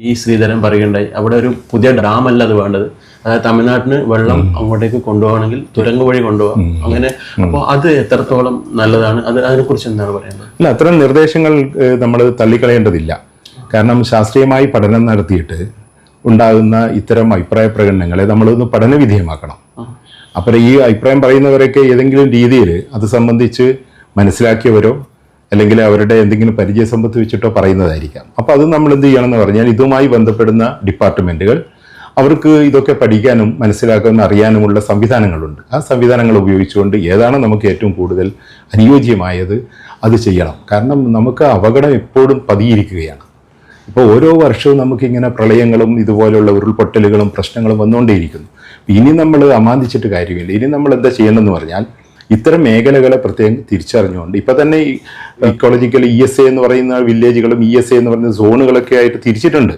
ഈ ശ്രീധരൻ പറയുകയുണ്ടായി, അവിടെ ഒരു പുതിയ ഡാം അല്ല അത് വേണ്ടത്, അതായത് തമിഴ്നാട്ടിന് വെള്ളം അങ്ങോട്ടേക്ക് കൊണ്ടുപോകണമെങ്കിൽ തുരങ്ക വഴി കൊണ്ടുപോകാം. അങ്ങനെ അപ്പോൾ അത് എത്രത്തോളം നല്ലതാണ്, അതിനെക്കുറിച്ച് എന്താണ് പറയുന്നത്? അല്ല, അത്തരം നിർദ്ദേശങ്ങൾ നമ്മൾ തള്ളിക്കളയേണ്ടതില്ല. കാരണം ശാസ്ത്രീയമായി പഠനം നടത്തിയിട്ട് ഉണ്ടാകുന്ന ഇത്തരം അഭിപ്രായ പ്രകടനങ്ങളെ നമ്മളൊന്ന് പഠനവിധേയമാക്കണം. അപ്പോൾ ഈ അഭിപ്രായം പറയുന്നവരൊക്കെ ഏതെങ്കിലും രീതിയിൽ അത് സംബന്ധിച്ച് മനസ്സിലാക്കിയവരോ അല്ലെങ്കിൽ അവരുടെ എന്തെങ്കിലും പരിചയ സമ്പത്ത് വെച്ചിട്ടോ പറയുന്നതായിരിക്കാം. അപ്പോൾ അത് നമ്മൾ എന്ത് ചെയ്യണമെന്ന് പറഞ്ഞാൽ, ഇതുമായി ബന്ധപ്പെടുന്ന ഡിപ്പാർട്ട്മെൻറ്റുകൾ അവർക്ക് ഇതൊക്കെ പഠിക്കാനും മനസ്സിലാക്കാനും അറിയാനുമുള്ള സംവിധാനങ്ങളുണ്ട്. ആ സംവിധാനങ്ങൾ ഉപയോഗിച്ചുകൊണ്ട് ഏതാണ് നമുക്ക് ഏറ്റവും കൂടുതൽ അനുയോജ്യമായത് അത് ചെയ്യണം. കാരണം നമുക്ക് അപകടം എപ്പോഴും പതിയിരിക്കുകയാണ്. ഇപ്പോൾ ഓരോ വർഷവും നമുക്കിങ്ങനെ പ്രളയങ്ങളും ഇതുപോലെയുള്ള ഉരുൾപൊട്ടലുകളും പ്രശ്നങ്ങളും വന്നുകൊണ്ടേയിരിക്കുന്നു. ഇനി നമ്മൾ അമാന്തിച്ചിട്ട് കാര്യമില്ല. ഇനി നമ്മൾ എന്താ ചെയ്യണമെന്ന് പറഞ്ഞാൽ, ഇത്തരം മേഖലകളെ പ്രത്യേകം തിരിച്ചറിഞ്ഞുകൊണ്ട് ഇപ്പം തന്നെ ഇക്കോളജിക്കൽ ESA എന്ന് പറയുന്ന വില്ലേജുകളും ESA എന്ന് പറയുന്ന സോണുകളൊക്കെ ആയിട്ട് തിരിച്ചിട്ടുണ്ട്.